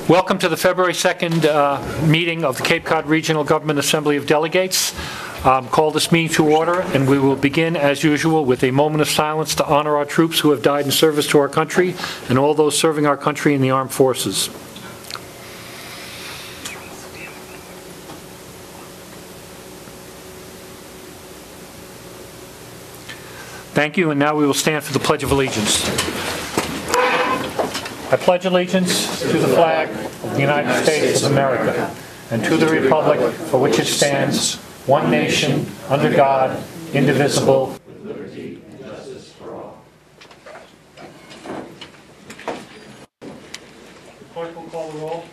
Welcome to the February 2nd meeting of the Cape Cod Regional Government Assembly of Delegates. Call this meeting to order, and we will begin, as usual, with a moment of silence to honor our troops who have died in service to our country and all those serving our country in the armed forces. Thank you, and now we will stand for the Pledge of Allegiance. I pledge allegiance to the flag of the United States of America and to the republic for which it stands, one nation, under God, indivisible, with liberty and justice for all. The clerk will call the roll.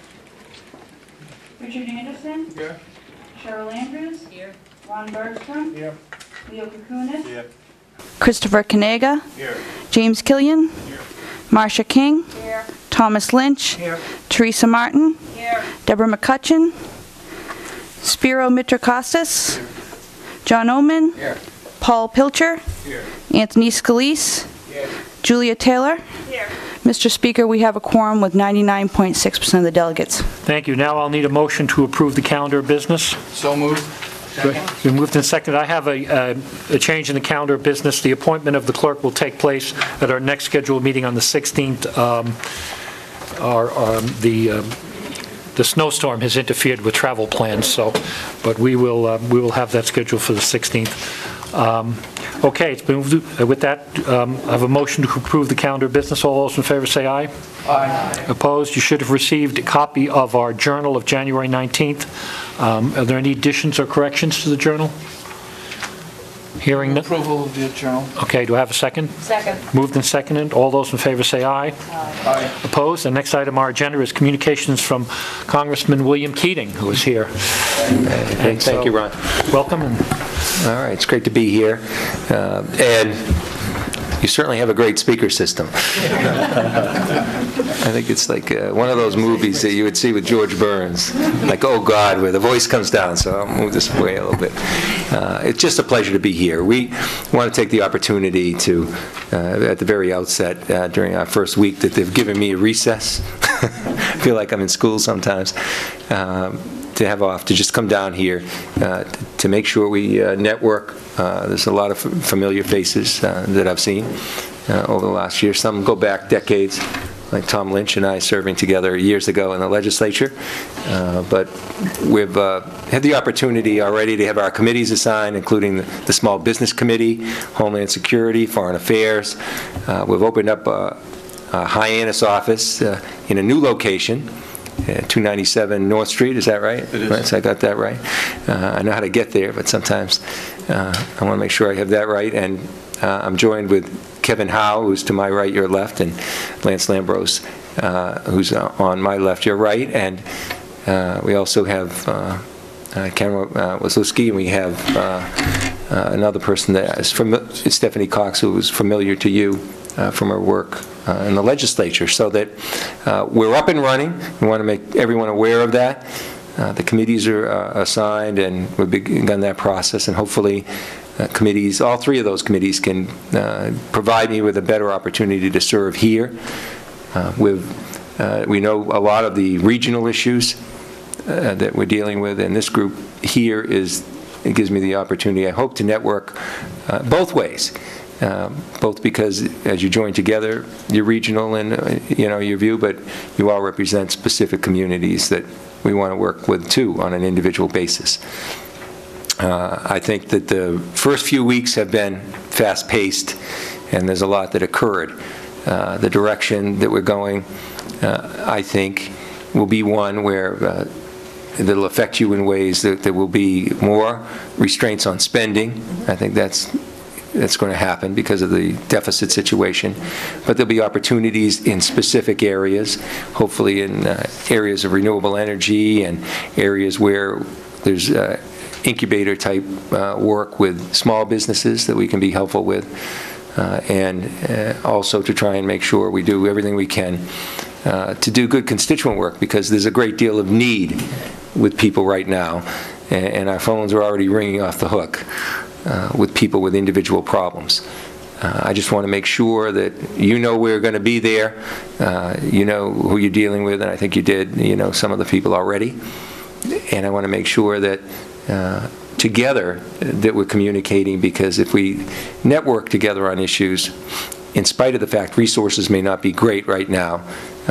Richard Anderson? Here. Cheryl Andrews? Here. Ron Bergstrom? Here. Leo Kukunis? Here. Christopher Kanega. Here. James Killian. Here. Marcia King. Here. Thomas Lynch. Here. Teresa Martin. Here. Deborah McCutcheon. Spiro Mitrakostas. John Oman. Here. Paul Pilcher. Here. Anthony Scalise. Here. Julia Taylor. Here. Mr. Speaker, we have a quorum with 99.6% of the delegates. Thank you. Now I'll need a motion to approve the calendar of business. So moved. Been moved and seconded. I have a change in the calendar of business. The appointment of the clerk will take place at our next scheduled meeting on the 16th. The snowstorm has interfered with travel plans, but we will have that scheduled for the 16th. Okay, it's been moved. With that, I have a motion to approve the calendar of business. All those in favor say aye. Aye. Opposed? You should have received a copy of our journal of January 19th. Are there any additions or corrections to the journal? Hearing none. Approval of the journal. Okay, do I have a second? Second. Moved and seconded. All those in favor say aye. Aye. Opposed? The next item on our agenda is communications from Congressman William Keating, who is here. Thank you, Ron. Welcome. All right, it's great to be here. And you certainly have a great speaker system. I think it's like one of those movies that you would see with George Burns, like, oh God, where the voice comes down. So I'll move this away a little bit. It's just a pleasure to be here. We want to take the opportunity to, at the very outset, during our first week, that they've given me a recess. I feel like I'm in school sometimes. To have off, to just come down here to make sure we network. There's a lot of familiar faces that I've seen over the last year. Some go back decades, like Tom Lynch and I serving together years ago in the legislature. But we've had the opportunity already to have our committees assigned, including the Small Business Committee, Homeland Security, Foreign Affairs. We've opened up a Hyannis office in a new location, 297 North Street, is that right? It is. Right, so I got that right. I know how to get there, but sometimes I want to make sure I have that right. And I'm joined with Kevin Howe, who's to my right, your left, and Lance Lambros, who's on my left, your right. And we also have Cameron Wasilewski, and we have another person that is Stephanie Cox, who is familiar to you from her work in the legislature, so that we're up and running. We want to make everyone aware of that. The committees are assigned, and we've begun that process, and hopefully committees, all three of those committees, can provide me with a better opportunity to serve here. We know a lot of the regional issues that we're dealing with, and this group here it gives me the opportunity, I hope, to network both ways. Both because as you join together, you're regional and your view, but you all represent specific communities that we want to work with too on an individual basis. I think that the first few weeks have been fast-paced, and there's a lot that occurred. The direction that we're going, I think, will be one where that'll affect you in ways that there will be more restraints on spending. I think that's going to happen because of the deficit situation. But there'll be opportunities in specific areas, hopefully in areas of renewable energy and areas where there's incubator type work with small businesses that we can be helpful with, and also to try and make sure we do everything we can to do good constituent work, because there's a great deal of need with people right now, and our phones are already ringing off the hook with people with individual problems. I just want to make sure that you know we're going to be there, you know who you're dealing with, and I think you did, you know some of the people already. And I want to make sure that together that we're communicating, because if we network together on issues, in spite of the fact resources may not be great right now,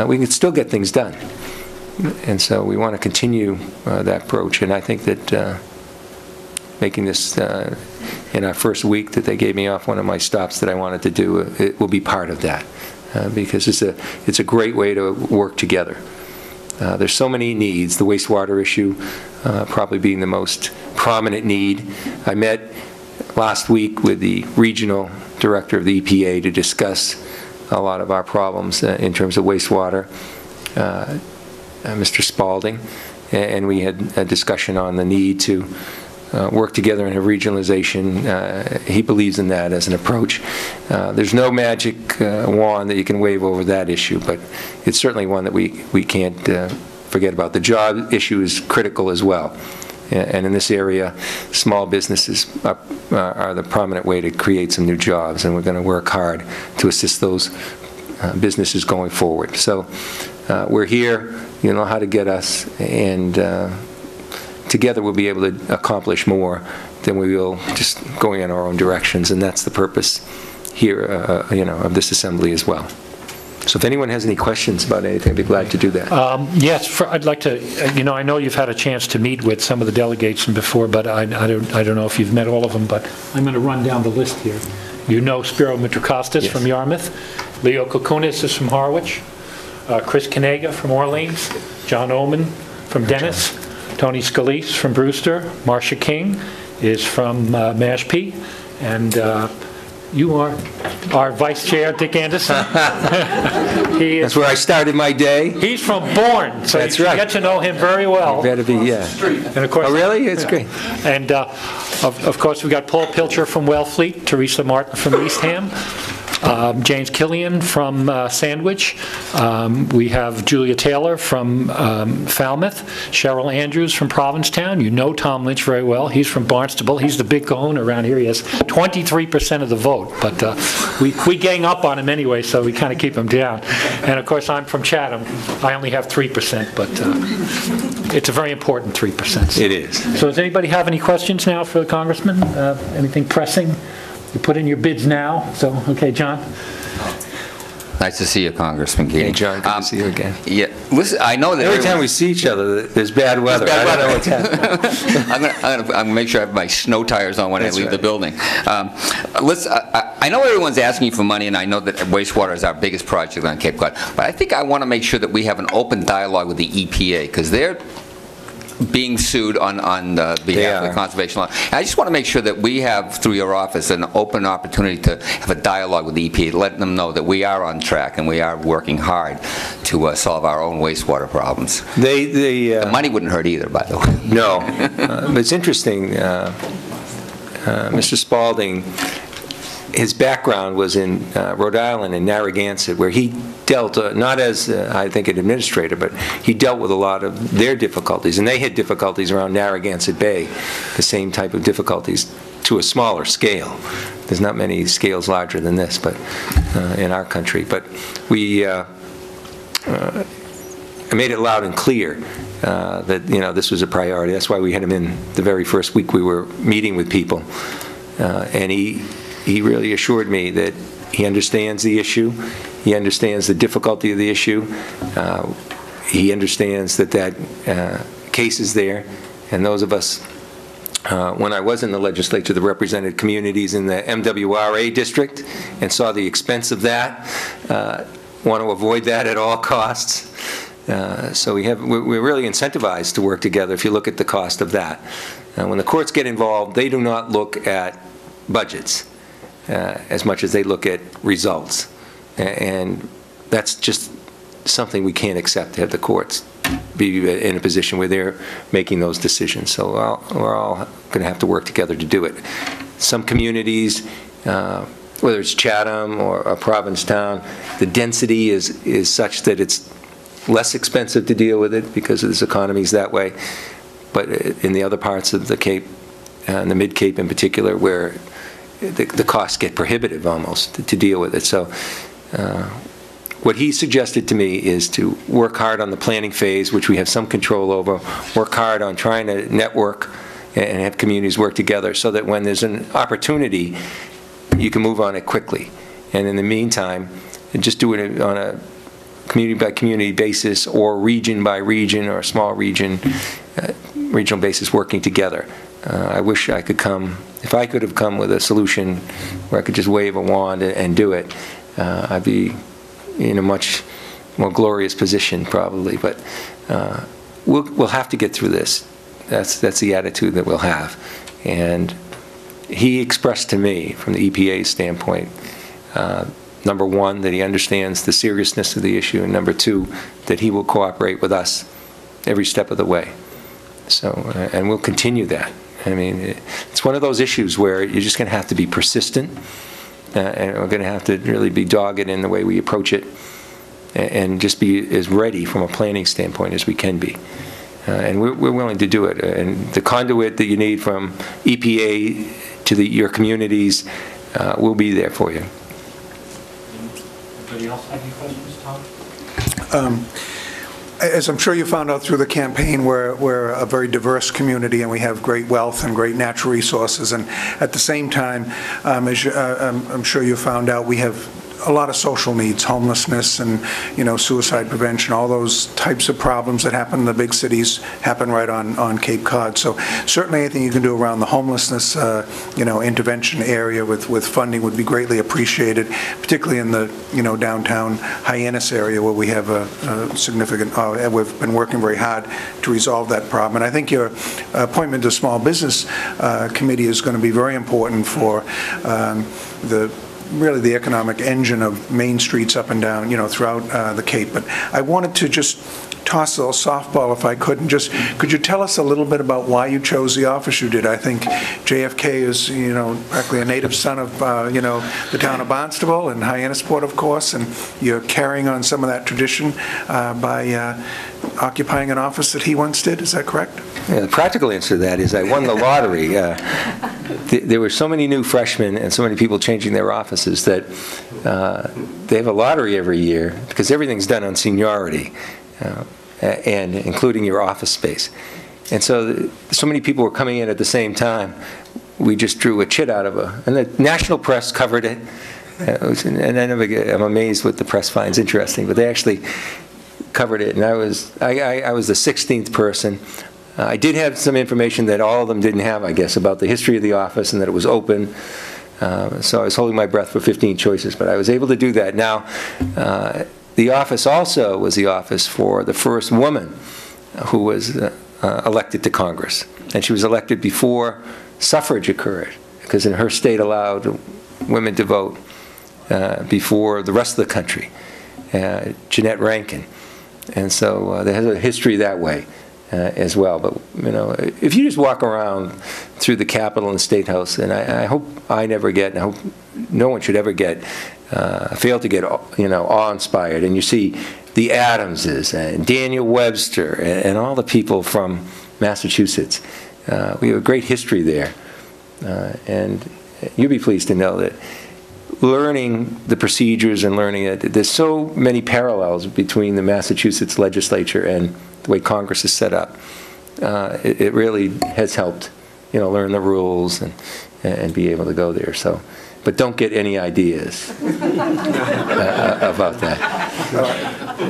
we can still get things done. And so we want to continue that approach. And I think that making this in our first week that they gave me off, one of my stops that I wanted to do, it will be part of that, because it's a great way to work together. There's so many needs, the wastewater issue probably being the most prominent need. I met last week with the regional director of the EPA to discuss a lot of our problems in terms of wastewater, Mr. Spalding, and we had a discussion on the need to work together in a regionalization. He believes in that as an approach. There's no magic wand that you can wave over that issue, but it's certainly one that we can't forget about. The job issue is critical as well. And in this area, small businesses are the prominent way to create some new jobs, and we're going to work hard to assist those businesses going forward. So we're here, you know how to get us, and together we'll be able to accomplish more than we will just going in our own directions, and that's the purpose here, you know, of this assembly as well. So if anyone has any questions about anything, I'd be glad to do that. Yes, I'd like to, you know, I know you've had a chance to meet with some of the delegates from before, but I don't know if you've met all of them, but I'm going to run down the list here. You know Spiro Mitrokostas from Yarmouth, Leo Kukunis is from Harwich, Chris Kanega from Orleans, John Oman from Dennis, Tony Scalise from Brewster, Marcia King is from Mashpee, and you are our Vice Chair, Dick Anderson. That's where I started my day. He's from Bourne, so That's you right. get to know him very well. You better be, yeah. And of course, Oh, really? It's great. And of course, we've got Paul Pilcher from Wellfleet, Teresa Martin from Eastham, James Killian from Sandwich. We have Julia Taylor from Falmouth, Cheryl Andrews from Provincetown. You know Tom Lynch very well. He's from Barnstable. He's the big kahuna around here. He has 23% of the vote, but we gang up on him anyway, so we kind of keep him down. And of course, I'm from Chatham. I only have 3%, but it's a very important 3%. It is. So does anybody have any questions now for the Congressman? Anything pressing? You put in your bids now, so, okay, John? Nice to see you, Congressman Keating. Hey, John, good to see you again. Yeah, listen, I know that Every time we see each other, there's bad weather. There's bad I don't know weather. what's happening. I'm gonna make sure I have my snow tires on when That's I leave right. the building. Listen, I know everyone's asking you for money, and I know that wastewater is our biggest project on Cape Cod, but I think I want to make sure that we have an open dialogue with the EPA, because they're being sued on behalf of the conservation law. And I just want to make sure that we have, through your office, an open opportunity to have a dialogue with the EPA, letting them know that we are on track and we are working hard to solve our own wastewater problems. The money wouldn't hurt either, by the way. No. But it's interesting, Mr. Spalding, his background was in Rhode Island and Narragansett, where he dealt, not as, I think, an administrator, but he dealt with a lot of their difficulties. And they had difficulties around Narragansett Bay, the same type of difficulties to a smaller scale. There's not many scales larger than this, but in our country. But we made it loud and clear that, you know, this was a priority. That's why we had him in the very first week we were meeting with people. And he really assured me that he understands the issue, he understands the difficulty of the issue, he understands that case is there, and those of us, when I was in the legislature, that represented communities in the MWRA district and saw the expense of that, want to avoid that at all costs. So we're really incentivized to work together if you look at the cost of that. When the courts get involved, they do not look at budgets as much as they look at results. And that's just something we can't accept, to have the courts be in a position where they're making those decisions. So we're all going to have to work together to do it. Some communities, whether it's Chatham or Provincetown, the density is such that it's less expensive to deal with it because of this economy is that way. But in the other parts of the Cape, and the Mid-Cape in particular, where the costs get prohibitive almost to deal with it. So what he suggested to me is to work hard on the planning phase, which we have some control over, work hard on trying to network and have communities work together so that when there's an opportunity, you can move on it quickly. And in the meantime, just do it on a community-by-community basis or region-by-region or a small regional basis working together. I wish I could come, if I could have come with a solution where I could just wave a wand and do it, I'd be in a much more glorious position probably, but we'll have to get through this. That's the attitude that we'll have. And he expressed to me, from the EPA's standpoint, number one, that he understands the seriousness of the issue, and number two, that he will cooperate with us every step of the way. So, and we'll continue that. I mean, it's one of those issues where you're just going to have to be persistent, and we're going to have to really be dogged in the way we approach it, and just be as ready from a planning standpoint as we can be. And we're willing to do it. And the conduit that you need from EPA to your communities will be there for you. Anybody else have any questions, Tom? As I'm sure you found out through the campaign, we're a very diverse community, and we have great wealth and great natural resources. And at the same time, I'm sure you found out, we have a lot of social needs, homelessness and, suicide prevention, all those types of problems that happen in the big cities happen right on Cape Cod. So certainly anything you can do around the homelessness, intervention area with funding would be greatly appreciated, particularly in the, downtown Hyannis area where we have a significant, we've been working very hard to resolve that problem. And I think your appointment to Small Business Committee is going to be very important for really the economic engine of main streets up and down, throughout the Cape. But I wanted to just toss a little softball, if I could, and could you tell us a little bit about why you chose the office you did? I think JFK is, practically a native son of, the town of Barnstable and Hyannisport, of course, and you're carrying on some of that tradition by occupying an office that he once did. Is that correct? Yeah, the practical answer to that is I won the lottery. There were so many new freshmen and so many people changing their offices that they have a lottery every year because everything's done on seniority, and including your office space. And so many people were coming in at the same time. We just drew a chit out of and the national press covered it. And I'm amazed what the press finds interesting, but they actually covered it. And I was the 16th person. I did have some information that all of them didn't have, I guess, about the history of the office and that it was open. So I was holding my breath for 15 choices, but I was able to do that. Now, the office also was the office for the first woman who was elected to Congress. And she was elected before suffrage occurred, because in her state allowed women to vote before the rest of the country, Jeanette Rankin. And so there has a history that way. As well. But, if you just walk around through the Capitol and State House, and I hope I never get, and I hope no one should ever get, fail to get, awe-inspired, and you see the Adamses and Daniel Webster and all the people from Massachusetts. We have a great history there. And you'll be pleased to know that learning the procedures and learning it, there's so many parallels between the Massachusetts legislature and the way Congress is set up. It really has helped, learn the rules and be able to go there. So, but don't get any ideas about that.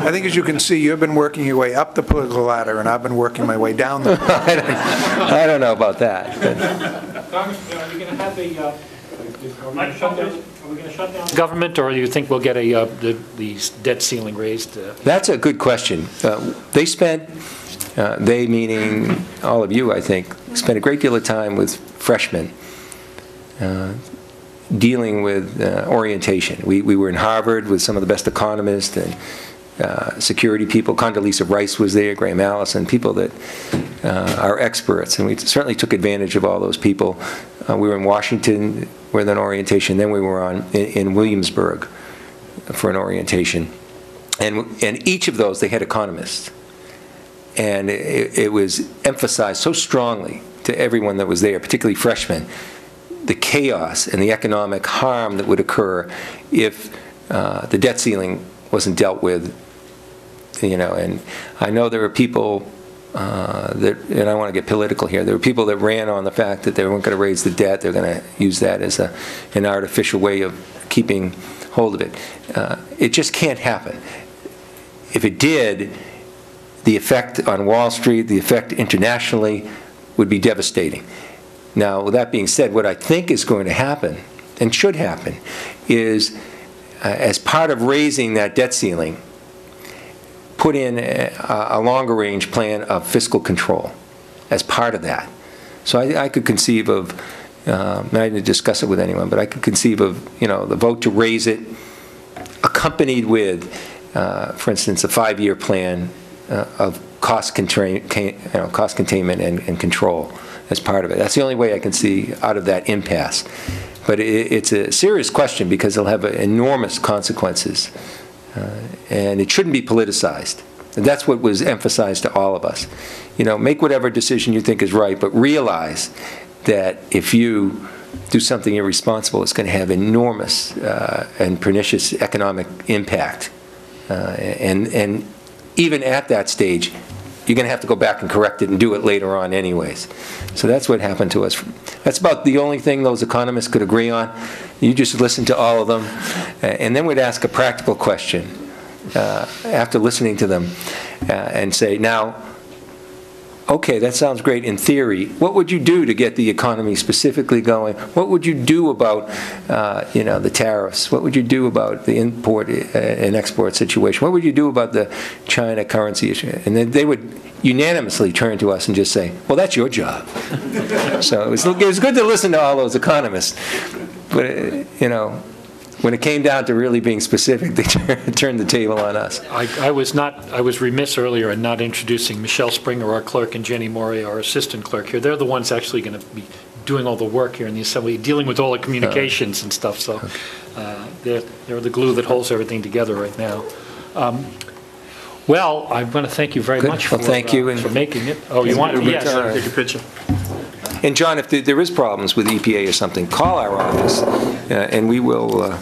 I think, as you can see, you've been working your way up the political ladder, and I've been working my way down the I don't know about that. Congressman, are you going to have are we going to shut down government, or do you think we'll get the debt ceiling raised? That's a good question. They spent, they meaning all of you, I think, spent a great deal of time with freshmen dealing with orientation. We were in Harvard with some of the best economists and security people. Condoleezza Rice was there, Graham Allison, people that are experts, and we certainly took advantage of all those people. We were in Washington with an orientation, then we were in Williamsburg for an orientation. And each of those, they had economists. And it was emphasized so strongly to everyone that was there, particularly freshmen, the chaos and the economic harm that would occur if the debt ceiling wasn't dealt with, and I know there are people and I want to get political here, there were people that ran on the fact that they weren't going to raise the debt, they're going to use that as an artificial way of keeping hold of it. It just can't happen. If it did, the effect on Wall Street, the effect internationally would be devastating. Now, with that being said, what I think is going to happen, and should happen, is as part of raising that debt ceiling, put in a longer-range plan of fiscal control as part of that. So I could conceive of, I didn't discuss it with anyone, but I could conceive of, the vote to raise it, accompanied with, for instance, a 5-year plan of cost containment and control as part of it. That's the only way I can see out of that impasse. But it's a serious question because it'll have enormous consequences. And it shouldn't be politicized. And that's what was emphasized to all of us. Make whatever decision you think is right, but realize that if you do something irresponsible, it's going to have enormous and pernicious economic impact. And even at that stage, you're going to have to go back and correct it and do it later on anyways. So that's what happened to us. That's about the only thing those economists could agree on. You just listen to all of them, and then we'd ask a practical question after listening to them and say, now, okay, that sounds great in theory. What would you do to get the economy specifically going? What would you do about, the tariffs? What would you do about the import and export situation? What would you do about the China currency issue? And then they would unanimously turn to us and just say, well, that's your job. So it was good to listen to all those economists. But, when it came down to really being specific, they turned the table on us. I was remiss earlier in not introducing Michelle Springer, our clerk, and Jenny Morey, our assistant clerk here. They're the ones actually going to be doing all the work here in the Assembly, dealing with all the communications and stuff. So they're the glue that holds everything together right now. Well, I want to thank you very much for making it. Oh, you want to? Yes. Take a picture. And John, if there is problems with EPA or something, call our office, and we will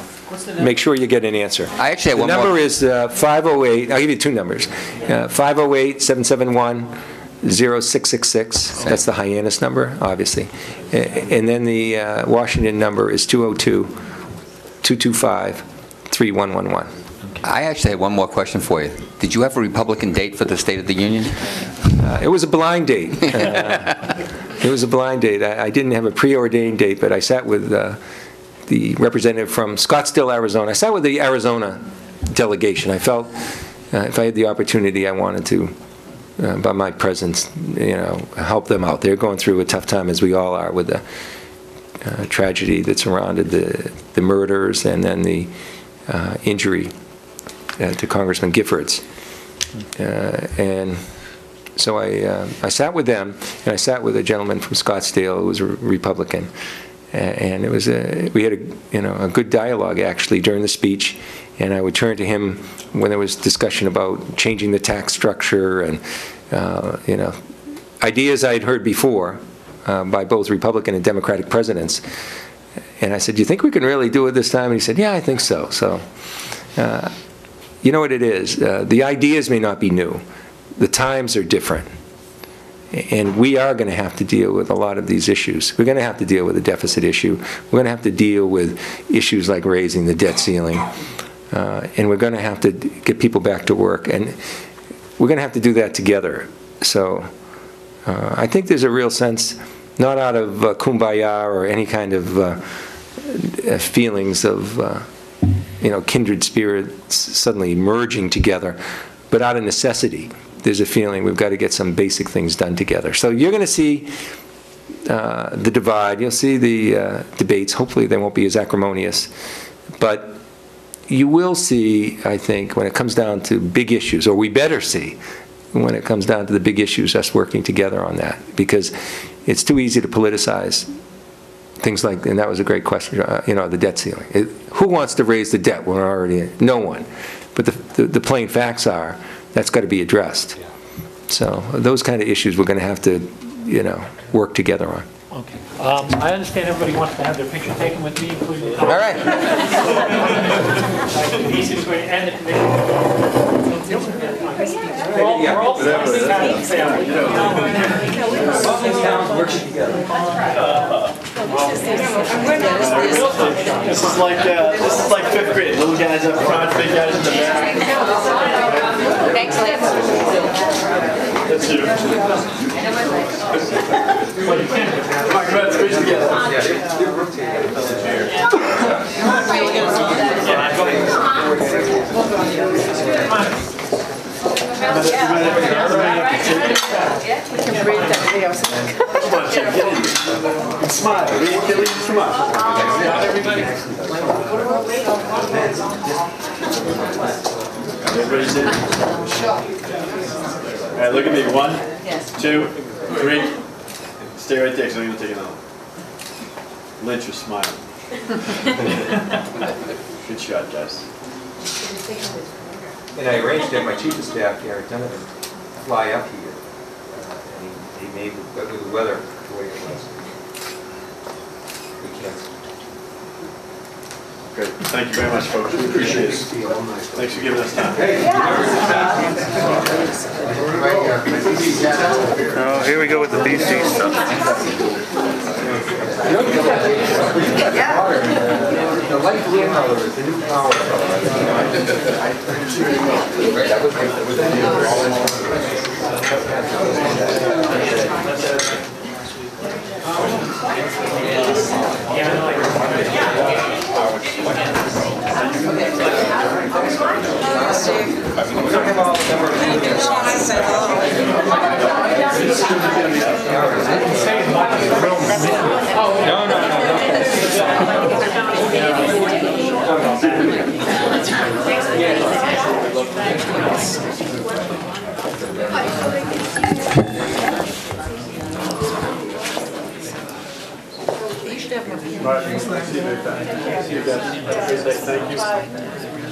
make sure you get an answer. I actually have one more. The number is 508, I'll give you two numbers, 508-771-0666. That's the Hyannis number, obviously. And then the Washington number is 202-225-3111. I actually have one more question for you. Did you have a Republican date for the State of the Union? It was a blind date. It was a blind date. I didn't have a preordained date, but I sat with the representative from Scottsdale, Arizona. I sat with the Arizona delegation. I felt if I had the opportunity, I wanted to, by my presence, help them out. They're going through a tough time, as we all are, with the tragedy that surrounded the murders and then the injury to Congressman Giffords. And so I sat with them, and I sat with a gentleman from Scottsdale who was a Republican, and it was we had a good dialogue actually during the speech, and I would turn to him when there was discussion about changing the tax structure and ideas I had heard before by both Republican and Democratic presidents, and I said, "Do you think we can really do it this time?" And he said, "Yeah, I think so." So you know what it is? The ideas may not be new. The times are different, and we are going to have to deal with a lot of these issues. We're going to have to deal with the deficit issue. We're going to have to deal with issues like raising the debt ceiling, and we're going to have to get people back to work, and we're going to have to do that together. So I think there's a real sense, not out of kumbaya or any kind of feelings of kindred spirits suddenly merging together, but out of necessity. There's a feeling we've got to get some basic things done together. So you're going to see the divide. You'll see the debates. Hopefully they won't be as acrimonious. But you will see, I think, when it comes down to big issues, or we better see, when it comes down to the big issues, us working together on that. Because it's too easy to politicize things like, and that was a great question, the debt ceiling. Who wants to raise the debt? We're already, no one. But the plain facts are, that's got to be addressed. So those kind of issues we're going to have to, work together on. Okay. I understand everybody wants to have their picture taken with me, including the... All right. The easiest way to end the commission. We're all family. This is like fifth grade. Little guys up front, big guys in the back. Thanks, Lance. That's you. Come on, let's squeeze together. Come on, Jim, get in. Smile. Come on. Everybody's in. All right, look at me. 1, 2, 3. Stay right there, because I'm going to take another. Lynch was smiling. Good shot, guys. And I arranged to have my chief of staff, Gary Tennant, fly up here. And he made the weather the way it was. We can't. Great. Thank you very much, folks. We appreciate it. Thanks for giving us time. Oh, here we go with the BC stuff. The light blue color is the new power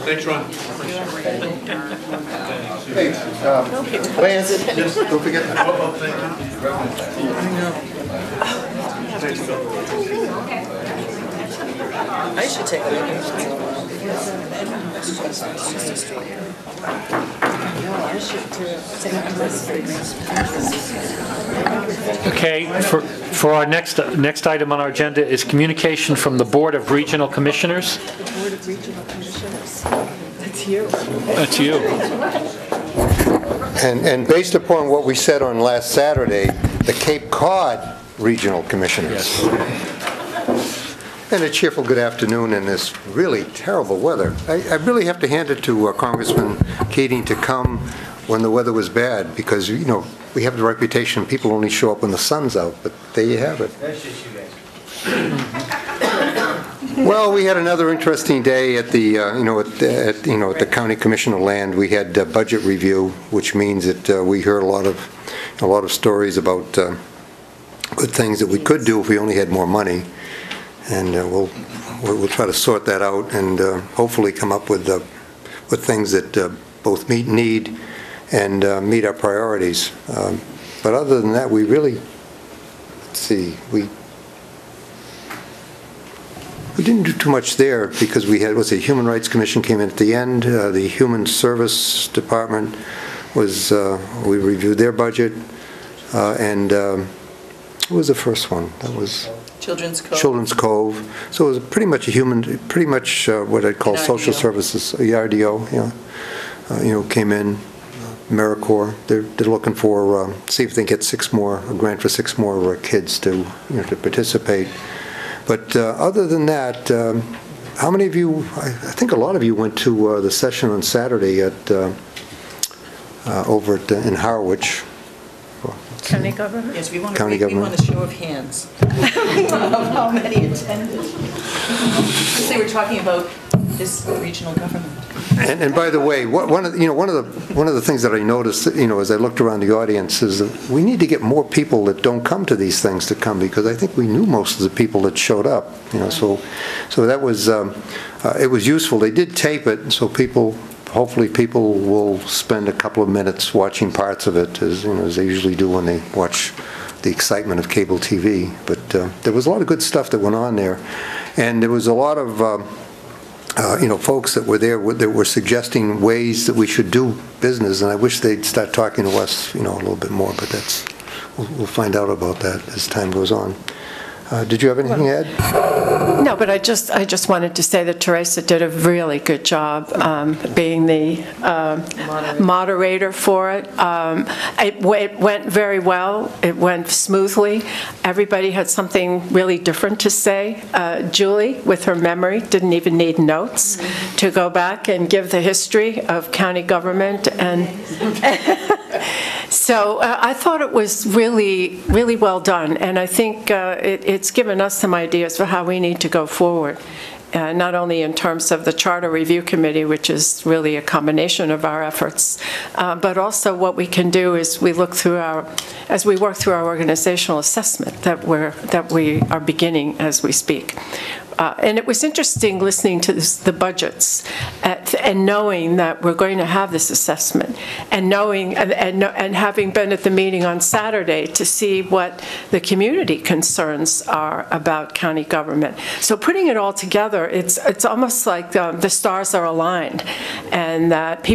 Thanks, Ron. Hey, Lance, don't forget that. I should take a look at Okay, for our next item on our agenda is communication from the Board of Regional Commissioners. the Board of Regional Commissioners. That's you. That's you. And based upon what we said on last Saturday, the Cape Cod Regional Commissioners. And a cheerful good afternoon in this really terrible weather. I really have to hand it to Congressman Keating to come when the weather was bad, because, you know, we have the reputation people only show up when the sun's out, but there you have it. That's just you guys. Well, we had another interesting day at the, at the County Commission of Land. We had budget review, which means that we heard a lot of stories about good things that we could do if we only had more money, and we'll try to sort that out and hopefully come up with things that both meet need and meet our priorities. But other than that, we really, let's see, we didn't do too much there because we had, the Human Rights Commission came in at the end. The Human Service Department was, we reviewed their budget. And what was the first one? That was Children's Cove. Children's Cove. So it was pretty much what I'd call social services, ERDO, came in. AmeriCorps, they're looking for, see if they can get a grant for 6 more kids to participate. But other than that, how many of you, I think a lot of you went to the session on Saturday at over in Harwich. County government? Yes, we want a show of hands. How many attended? Because they were talking about this regional government. And by the way, one of the things that I noticed, as I looked around the audience, is that we need to get more people that don't come to these things to come, because I think we knew most of the people that showed up. So that was it was useful. They did tape it, so hopefully people will spend a couple of minutes watching parts of it, as they usually do when they watch the excitement of cable TV. But there was a lot of good stuff that went on there. And there was a lot of folks that were there that were suggesting ways that we should do business, and I wish they'd start talking to us, a little bit more, but we'll find out about that as time goes on. Did you have anything to add? No, but I just wanted to say that Teresa did a really good job being the moderator for it. It went very well. It went smoothly. Everybody had something really different to say. Julie, with her memory, didn't even need notes to go back and give the history of county government. And so I thought it was really, really well done. And I think it's given us some ideas for how we need to go forward, not only in terms of the Charter Review Committee, which is really a combination of our efforts, but also what we can do is we look through as we work through our organizational assessment that we are beginning as we speak. And it was interesting listening to the budgets and knowing that we're going to have this assessment, and knowing and having been at the meeting on Saturday to see what the community concerns are about county government. So putting it all together, it's almost like the stars are aligned, and that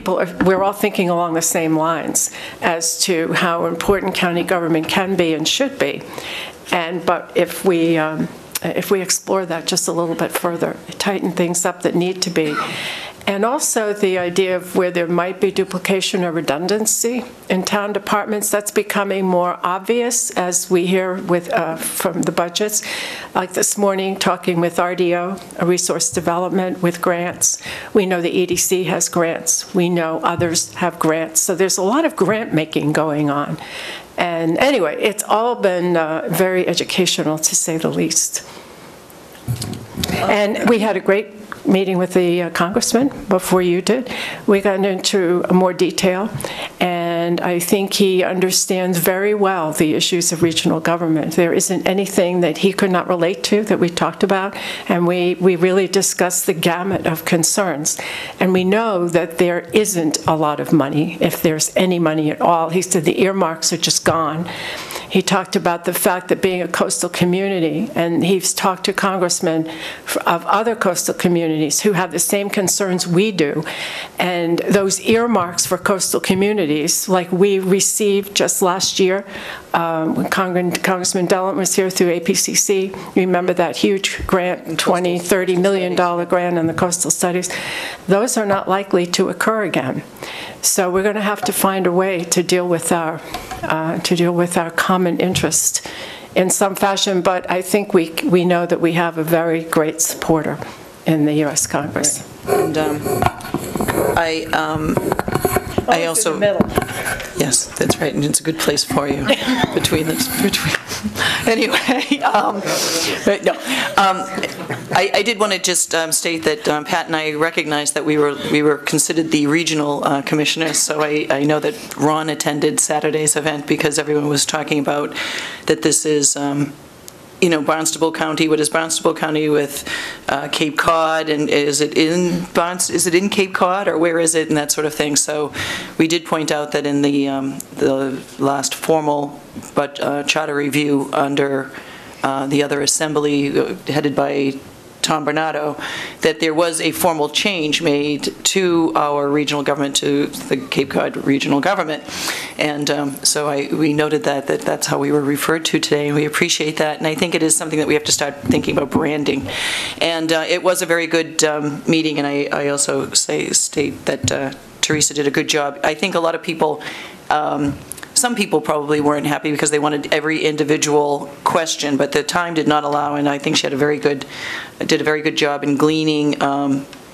we're all thinking along the same lines as to how important county government can be and should be. But if we explore that just a little bit further, tighten things up that need to be. And also the idea of where there might be duplication or redundancy in town departments, that's becoming more obvious as we hear from the budgets. Like this morning, talking with RDO, Resource Development, with grants. We know the EDC has grants. We know others have grants. So there's a lot of grant making going on. And anyway, it's all been very educational, to say the least. And we had a great meeting with the congressman before you did. We got into more detail, and I think he understands very well the issues of regional government. There isn't anything that he could not relate to that we talked about, and we really discussed the gamut of concerns. And we know that there isn't a lot of money, if there's any money at all. He said the earmarks are just gone. He talked about the fact that being a coastal community, and he's talked to congressmen of other coastal communities who have the same concerns we do. And those earmarks for coastal communities, like we received just last year, when Congressman Delegates was here through APCC, remember that huge grant, $20, $30 million grant on the coastal studies? Those are not likely to occur again. So we're going to have to find a way to deal with our common interest in some fashion, but I think we know that we have a very great supporter in the U.S. Congress. And I also, yes, that's right, and it's a good place for you anyway. I did want to just state that Pat and I recognized that we were considered the regional commissioners. So I know that Ron attended Saturday's event because everyone was talking about that this is. Barnstable County. What is Barnstable County with Cape Cod, and is it in Cape Cod, or where is it, and that sort of thing. So we did point out that in the last formal charter review under the other assembly headed by Tom Bernardo, that there was a formal change made to our regional government, to the Cape Cod regional government. And so we noted that's how we were referred to today, and we appreciate that. And I think it is something that we have to start thinking about branding. And it was a very good meeting, and I also state that Teresa did a good job. I think a lot of people, some people probably weren't happy because they wanted every individual question, but the time did not allow, and I think she did a very good job in gleaning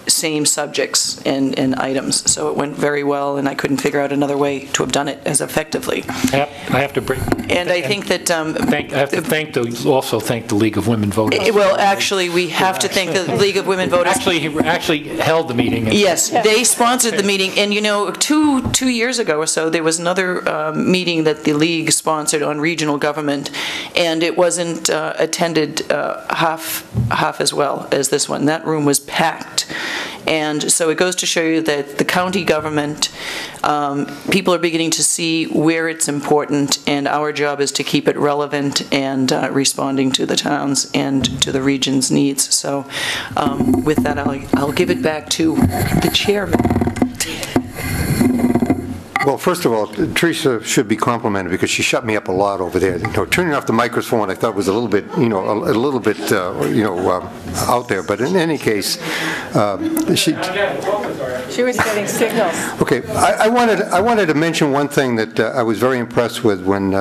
same subjects and items. So it went very well, and I couldn't figure out another way to have done it as effectively. I have to bring. And I think that I have to also thank the League of Women Voters. Well, actually, we have to thank the League of Women Voters. Actually held the meeting. Yes, they sponsored the meeting, and two years ago or so, there was another meeting that the League sponsored on regional government, and it wasn't attended half as well as this one. That room was packed. And so it goes to show you that the county government people are beginning to see where it's important, and our job is to keep it relevant and responding to the town's and to the region's needs. So with that, I'll give it back to the chairman. Well, first of all, Teresa should be complimented because she shut me up a lot over there. You know, turning off the microphone I thought was a little bit, out there. But in any case, she was getting signals. Okay, I wanted to mention one thing that I was very impressed with when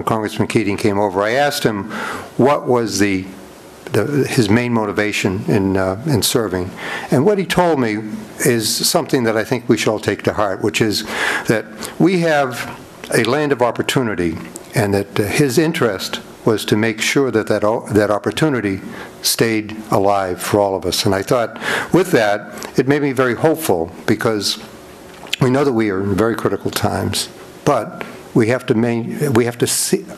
Congressman Keating came over. I asked him what was his main motivation in serving, and what he told me is something that I think we should all take to heart, which is that we have a land of opportunity, and that his interest was to make sure that that opportunity stayed alive for all of us. And I thought, with that, it made me very hopeful, because we know that we are in very critical times, but we have to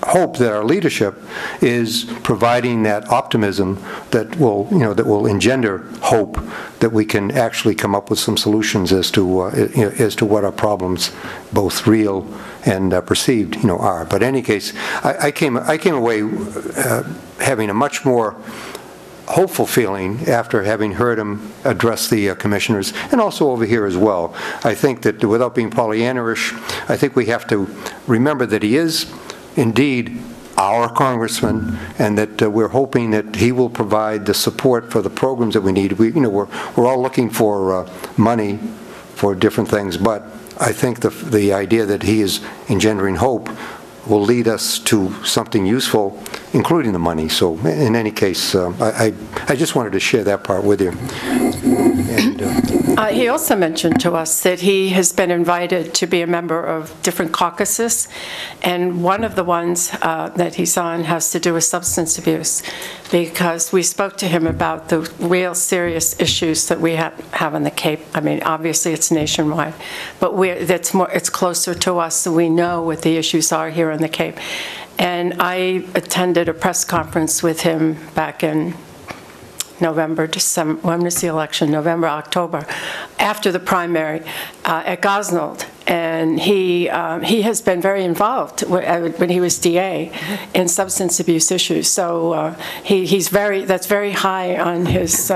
hope that our leadership is providing that optimism that will engender hope that we can actually come up with some solutions as to what our problems, both real and perceived, are. But in any case, I came away having a much more hopeful feeling after having heard him address the commissioners, and also over here as well. I think that without being Pollyanna-ish, I think we have to remember that he is indeed our congressman, and that we're hoping that he will provide the support for the programs that we need. We're all looking for money for different things, but I think the idea that he is engendering hope will lead us to something useful, including the money. So in any case, I just wanted to share that part with you. And, he also mentioned to us that he has been invited to be a member of different caucuses, and one of the ones that he's on has to do with substance abuse, because we spoke to him about the real serious issues that we have on the Cape. I mean, obviously it's nationwide, but it's closer to us, so we know what the issues are here on the Cape. And I attended a press conference with him back in November, December, when was the election? November, October, after the primary at Gosnold. And he has been very involved when he was DA in substance abuse issues. So that's very high on his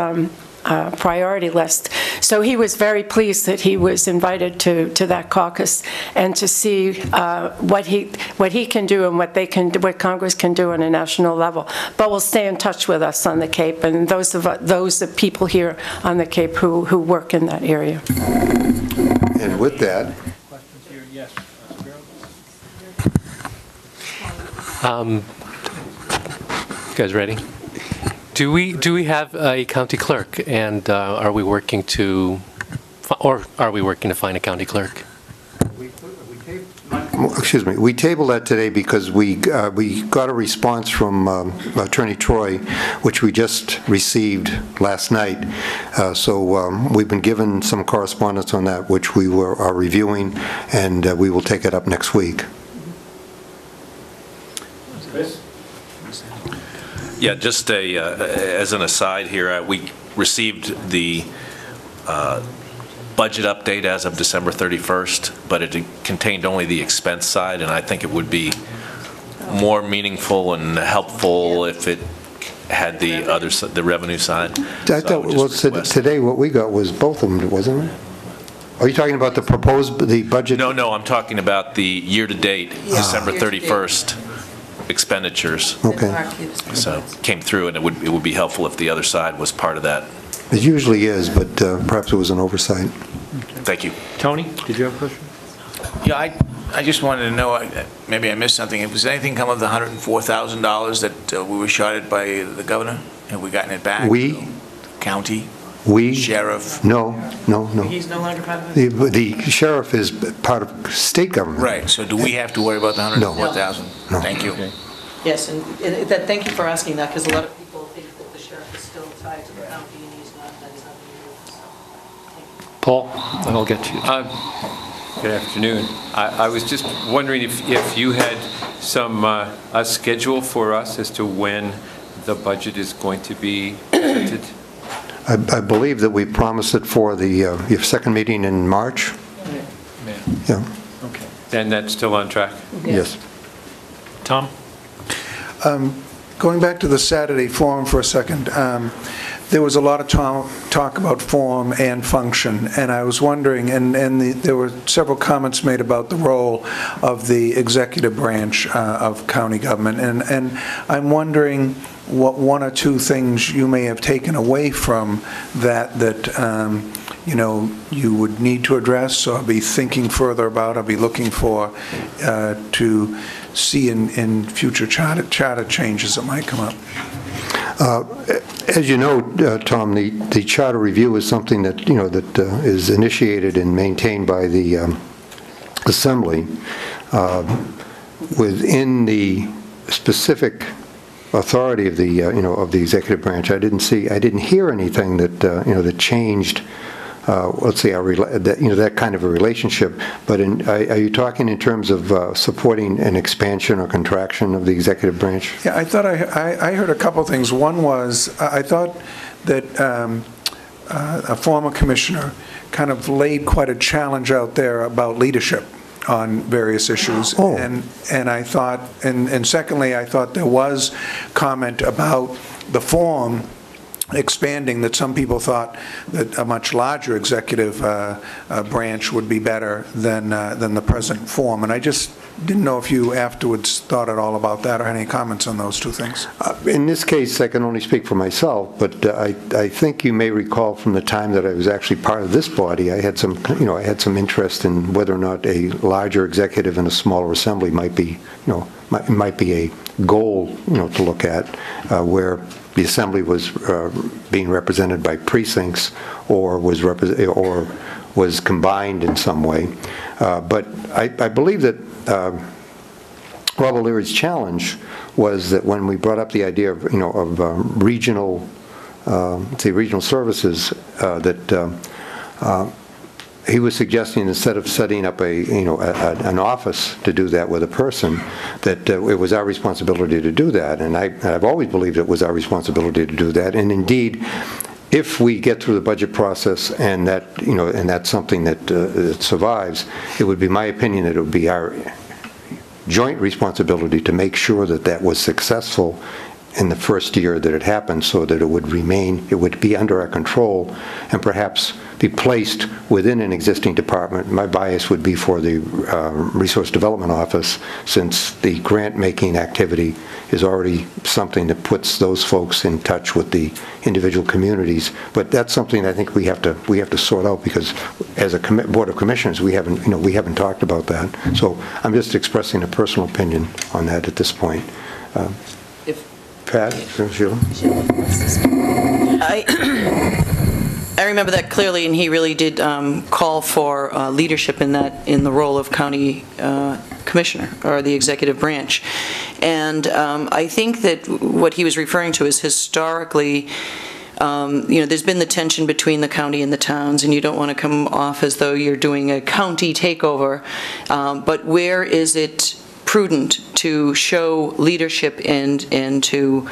priority list. So he was very pleased that he was invited to that caucus, and to see what he can do and what Congress can do on a national level. But will stay in touch with us on the Cape, and those the people here on the Cape who work in that area. And with that, questions here? Yes. You guys ready? Do we have a county clerk, and are we working to find a county clerk? Excuse me, we tabled that today because we got a response from Attorney Troy, which we just received last night. So we've been given some correspondence on that, which we are reviewing, and we will take it up next week. Chris? Yeah, just as an aside here, we received the budget update as of December 31st, but it contained only the expense side, and I think it would be more meaningful and helpful if it had the revenue side. I thought, well, today what we got was both of them, wasn't it? Are you talking about the budget? No, I'm talking about the year-to-date, December 31st. Expenditures. Okay. So came through, and it would be helpful if the other side was part of that. It usually is, but perhaps it was an oversight. Thank you. Tony, did you have a question? Yeah, I just wanted to know, maybe I missed something. Was anything come of the $104,000 that we were shorted by the governor? Have we gotten it back? We? County? We? Sheriff? No. He's no longer part of it? The sheriff is part of state government. Right, so do we have to worry about the $104,000? No. Thank you. Okay. Yes, and thank you for asking that, because a lot of people think that the sheriff is still tied to the county, and he's not. That is not the case. Paul, I'll get you. Good afternoon. I was just wondering if you had a schedule for us as to when the budget is going to be presented. I believe that we promised it for the your second meeting in March. Yeah. Okay. And that's still on track? Yes. Tom? Going back to the Saturday forum for a second, there was a lot of talk about form and function, and I was wondering, and there were several comments made about the role of the executive branch of county government, and I'm wondering what one or two things you may have taken away from that you know, you would need to address or be thinking further about or be looking for to see in future charter changes that might come up. As you know, Tom, the charter review is something that, you know, that is initiated and maintained by the Assembly within the specific authority of the, you know, of the executive branch. I didn't hear anything that, you know, that changed, let's say, that, you know, that kind of a relationship. But are you talking in terms of supporting an expansion or contraction of the executive branch? Yeah, I thought I heard a couple things. One was I thought that a former commissioner kind of laid quite a challenge out there about leadership on various issues. Oh. And I thought, and secondly, I thought there was comment about the form expanding, that some people thought that a much larger executive branch would be better than the present form. And I just didn't know if you afterwards thought at all about that or had any comments on those two things. In this case, I can only speak for myself, but I think you may recall from the time that I was actually part of this body, I had some, you know, I had some interest in whether or not a larger executive and a smaller assembly might be, you know, might be a goal, you know, to look at, where the assembly was being represented by precincts or was combined in some way. But I believe that Rob O'Leary's challenge was that when we brought up the idea of, you know, of regional, say regional services, that he was suggesting instead of setting up a, you know, an office to do that with a person, that it was our responsibility to do that. And I've always believed it was our responsibility to do that. And indeed, if we get through the budget process and that, you know, and that's something that survives, it would be my opinion that it would be our joint responsibility to make sure that that was successful in the first year that it happened, so that it would remain, it would be under our control and perhaps be placed within an existing department. My bias would be for the Resource Development Office, since the grant-making activity is already something that puts those folks in touch with the individual communities. But that's something I think we have to sort out, because as a Board of Commissioners, we haven't talked about that. So I'm just expressing a personal opinion on that at this point. Pat, Sheila? I remember that clearly, and he really did call for leadership in the role of county commissioner, or the executive branch. And I think that what he was referring to is historically, you know, there's been the tension between the county and the towns, and you don't want to come off as though you're doing a county takeover, but where is it prudent to show leadership and to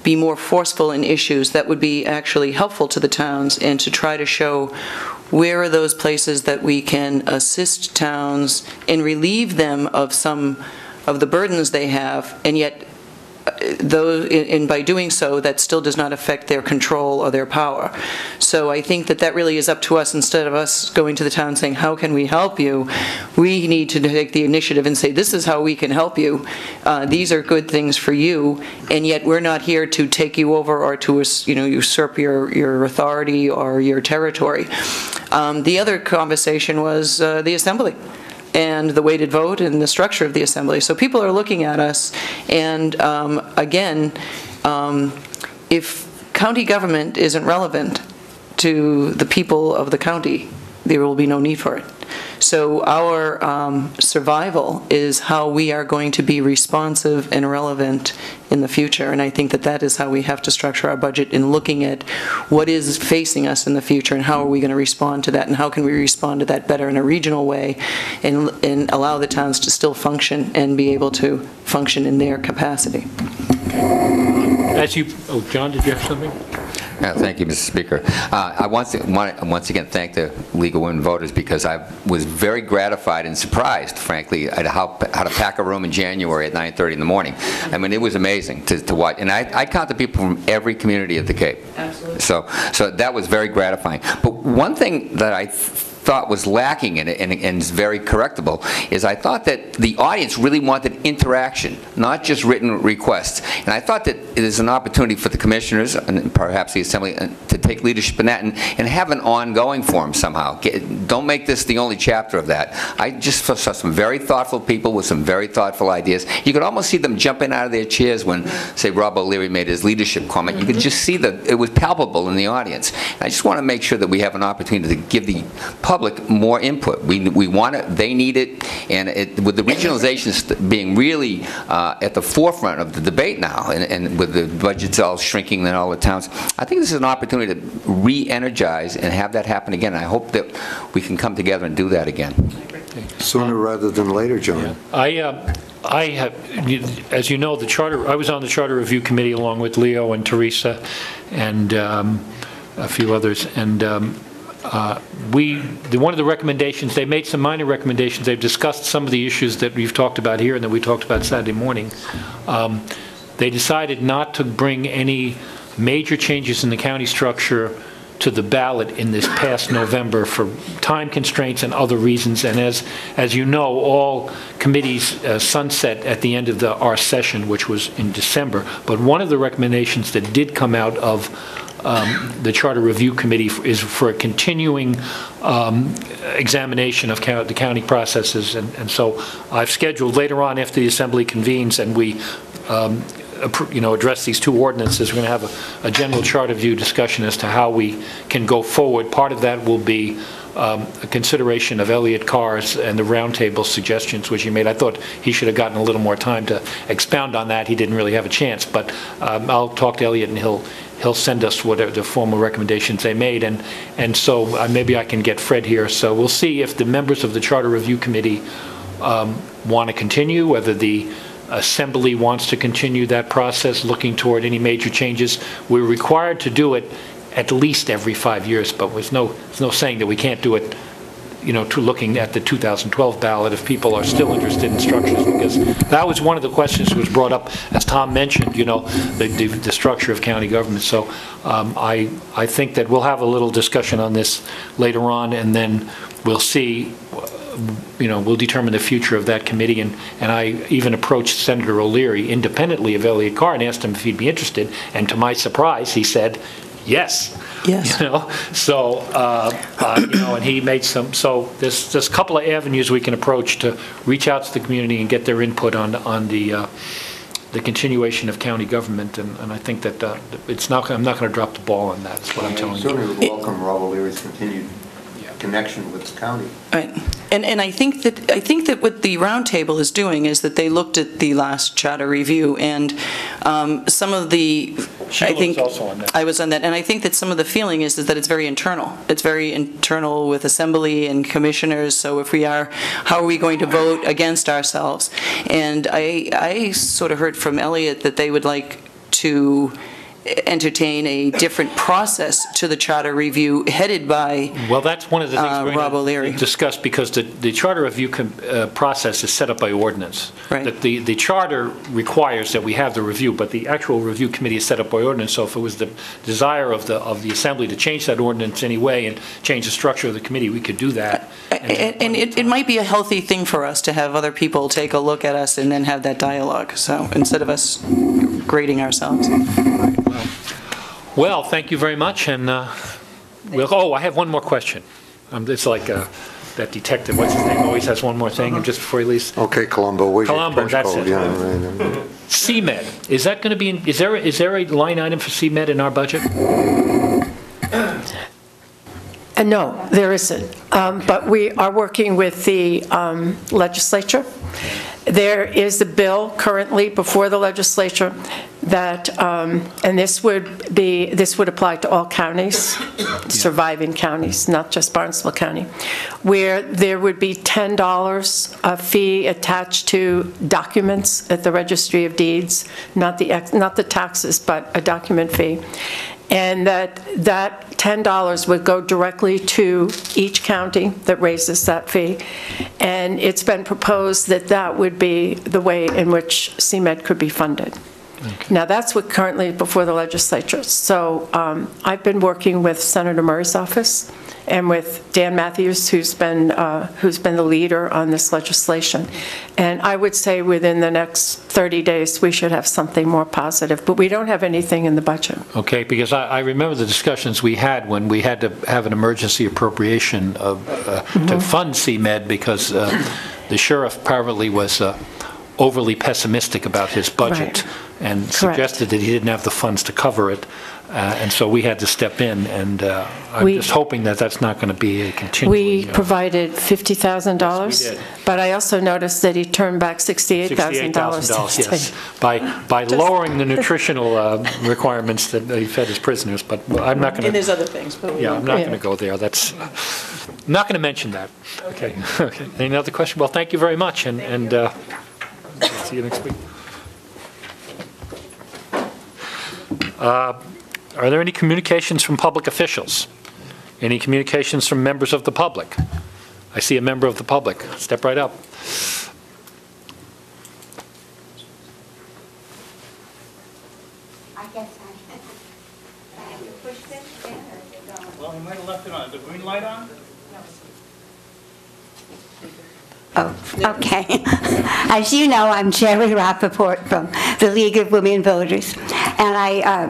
be more forceful in issues that would be actually helpful to the towns, and to try to show where are those places that we can assist towns and relieve them of some of the burdens they have, and yet and by doing so, that still does not affect their control or their power. So I think that that really is up to us. Instead of us going to the town saying, how can we help you, we need to take the initiative and say, this is how we can help you. These are good things for you, and yet we're not here to take you over or to, you know, usurp your authority or your territory. The other conversation was the assembly, and the weighted vote and the structure of the assembly. So people are looking at us, and again, if county government isn't relevant to the people of the county, there will be no need for it. So our survival is how we are going to be responsive and relevant in the future, and I think that that is how we have to structure our budget, in looking at what is facing us in the future and how are we going to respond to that, and how can we respond to that better in a regional way, and allow the towns to still function and be able to function in their capacity. As you, John, did you have something? Thank you, Mr. Speaker. I want to once again thank the League of Women Voters, because I was very gratified and surprised, frankly, at how to pack a room in January at 9:30 in the morning. I mean, it was amazing to watch. And I counted people from every community of the Cape. Absolutely. So that was very gratifying. But one thing that I thought was lacking in it, and is very correctable, is I thought that the audience really wanted interaction, not just written requests. And I thought that it is an opportunity for the commissioners and perhaps the Assembly to take leadership in that and have an ongoing forum somehow. Don't make this the only chapter of that. I just saw some very thoughtful people with some very thoughtful ideas. You could almost see them jumping out of their chairs when, say, Rob O'Leary made his leadership comment. You could just see that it was palpable in the audience. And I just want to make sure that we have an opportunity to give the public more input. We want it, they need it, and with the regionalization being really at the forefront of the debate now, and with the budgets all shrinking in all the towns, I think this is an opportunity to re-energize and have that happen again. I hope that we can come together and do that again. Sooner rather than later, John. Yeah. I have, as you know, I was on the Charter Review Committee along with Leo and Teresa and a few others, and one of the recommendations, they made some minor recommendations. They've discussed some of the issues that we've talked about here and that we talked about Saturday morning. They decided not to bring any major changes in the county structure to the ballot in this past November for time constraints and other reasons. And as you know, all committees sunset at the end of our session, which was in December. But one of the recommendations that did come out of the Charter Review Committee is for a continuing examination of the county processes. And so I've scheduled later on, after the Assembly convenes and we address these two ordinances, we're going to have a general Charter Review discussion as to how we can go forward. Part of that will be a consideration of Elliott Carr's and the roundtable suggestions which he made. I thought he should have gotten a little more time to expound on that. He didn't really have a chance, but I'll talk to Elliott and he'll send us whatever the formal recommendations they made, and so maybe I can get Fred here. So we'll see if the members of the Charter Review Committee want to continue, whether the Assembly wants to continue that process, looking toward any major changes. We're required to do it at least every 5 years, but there's no saying that we can't do it, to looking at the 2012 ballot if people are still interested in structures, because that was one of the questions that was brought up, as Tom mentioned, the structure of county government. So I think that we'll have a little discussion on this later on, and then we'll see, we'll determine the future of that committee. And I even approached Senator O'Leary independently of Elliott Carr and asked him if he'd be interested, and to my surprise, he said, yes. Yes. So, and he made some, so there's a couple of avenues we can approach to reach out to the community and get their input on the continuation of county government, and I think that I'm not going to drop the ball on that, is what I'm telling you. Certainly would welcome Rob O'Leary's continued connection with the county. Right. And I think that what the roundtable is doing is that they looked at the last charter review, and some of the, I was on that, and I think that some of the feeling is that it's very internal. It's very internal with Assembly and commissioners. So if we are, how are we going to vote against ourselves? And I sort of heard from Elliott that they would like to entertain a different process to the charter review headed by that's one of the things we're Rob O'Leary. Discuss, because the charter review process is set up by ordinance. Right. The charter requires that we have the review, but the actual review committee is set up by ordinance. So if it was the desire of the Assembly to change that ordinance anyway and change the structure of the committee, we could do that. And it might be a healthy thing for us to have other people take a look at us and then have that dialogue. So instead of us grading ourselves. Well, thank you very much, and I have one more question. It's like that detective, what's his name, always has one more thing, and just before he leaves. Okay, Colombo, where's your Colombo, trench that's coat? it. Yeah, right. CMed, is that going to be, is there a line item for CMed in our budget? No, there isn't. But we are working with the legislature. There is a bill currently before the legislature that, and this would apply to all counties, surviving counties, not just Barnstable County, where there would be $10 a fee attached to documents at the Registry of Deeds, not the taxes, but a document fee. and that $10 would go directly to each county that raises that fee. And it's been proposed that that would be the way in which CMed could be funded. Okay. Now, that's what currently is before the legislature. So I've been working with Senator Murray's office and with Dan Matthews, who's been the leader on this legislation. And I would say within the next 30 days, we should have something more positive. But we don't have anything in the budget. Okay, because I remember the discussions we had when we had to have an emergency appropriation to fund CMed because the sheriff apparently was overly pessimistic about his budget and suggested that he didn't have the funds to cover it. And so we had to step in, and I'm just hoping that that's not going to be a continuing. We provided $50,000, yes, but I also noticed that he turned back $68,000. Yes, by lowering the nutritional requirements that he fed his prisoners. But I'm not going to. And there's other things, but I'm not going to go there. I'm not going to mention that. Okay. Okay. Any other question? Well, thank you very much, and see you next week. Are there any communications from public officials? Any communications from members of the public? I see a member of the public. Step right up. I guess I have to push this in, or is it going? Well, you might have left it on. Is the green light on? Oh, okay. As you know, I'm Jerry Rappaport from the League of Women Voters, and I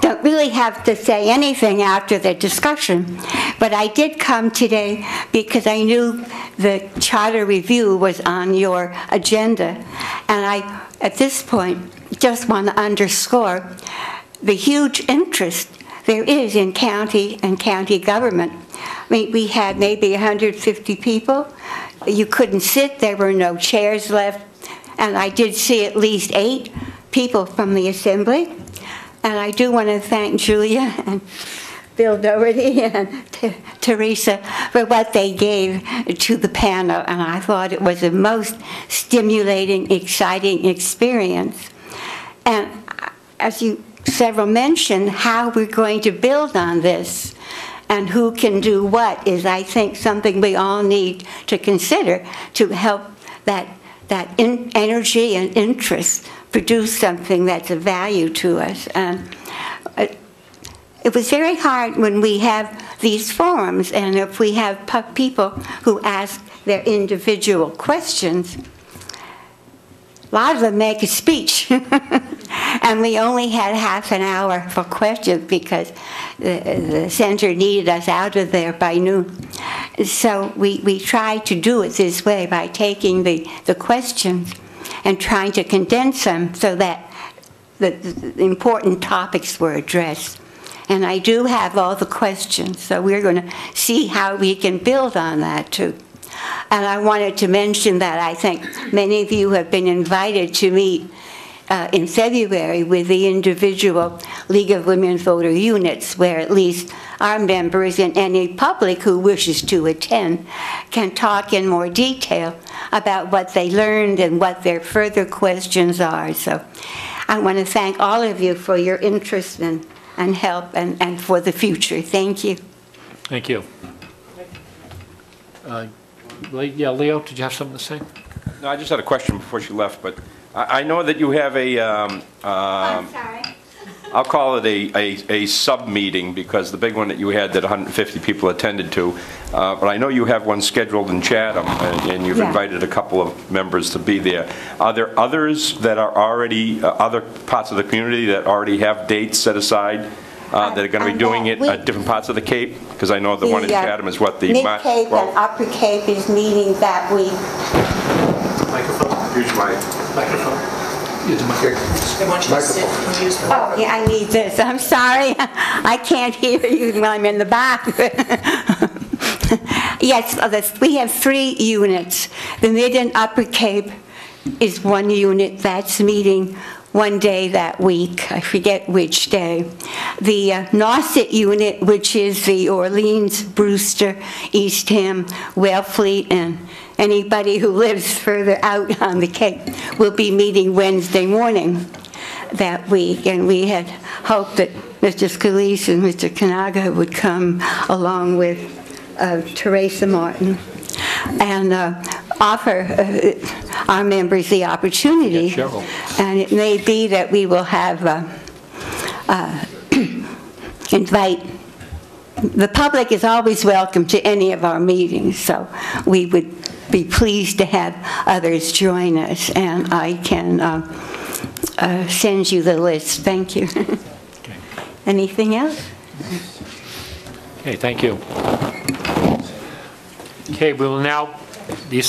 don't really have to say anything after the discussion, but I did come today because I knew the charter review was on your agenda, and I, at this point, just want to underscore the huge interest there is in county and county government. I mean, we had maybe 150 people. You couldn't sit, there were no chairs left, and I did see at least 8 people from the Assembly. And I do want to thank Julia and Bill Doherty and Teresa for what they gave to the panel, and I thought it was a most stimulating, exciting experience. And as you several mentioned, how we're going to build on this and who can do what is, I think, something we all need to consider to help that energy and interest produce something that's of value to us. It was very hard when we have these forums, and if we have people who ask their individual questions, a lot of them make a speech. And we only had half an hour for questions because the center needed us out of there by noon. So we tried to do it this way by taking the questions and trying to condense them so that the important topics were addressed. And I do have all the questions, so we're going to see how we can build on that too. And I wanted to mention that I think many of you have been invited to meet in February with the individual League of Women Voter units, where at least our members and any public who wishes to attend can talk in more detail about what they learned and what their further questions are. So I want to thank all of you for your interest and help and for the future. Thank you. Thank you. Yeah, Leo, did you have something to say? No, I just had a question before she left, but I know that you have a, I'm sorry. I'll call it a sub-meeting, because the big one that you had that 150 people attended to, but I know you have one scheduled in Chatham, and you've invited a couple of members to be there. Are there others that are already, other parts of the community that already have dates set aside that are going to be doing it at different parts of the Cape? Because I know the one in Chatham is what the Mid-Cape and Upper Cape is meeting that week. Microphone. Use my microphone. Oh, yeah, I need this. I'm sorry. I can't hear you when I'm in the back. Yes, we have 3 units. The Mid and Upper Cape is one unit that's meeting one day that week. I forget which day. The Nauset unit, which is the Orleans, Brewster, Eastham, Wellfleet, and anybody who lives further out on the Cape, will be meeting Wednesday morning. that week, and we had hoped that Mr. Scalise and Mr. Kanaga would come along with Teresa Martin and offer our members the opportunity. And it may be that we will have invite. The public is always welcome to any of our meetings, so we would be pleased to have others join us, and I can send you the list. Thank you. Okay. Anything else? Okay, thank you. Okay, we will now, the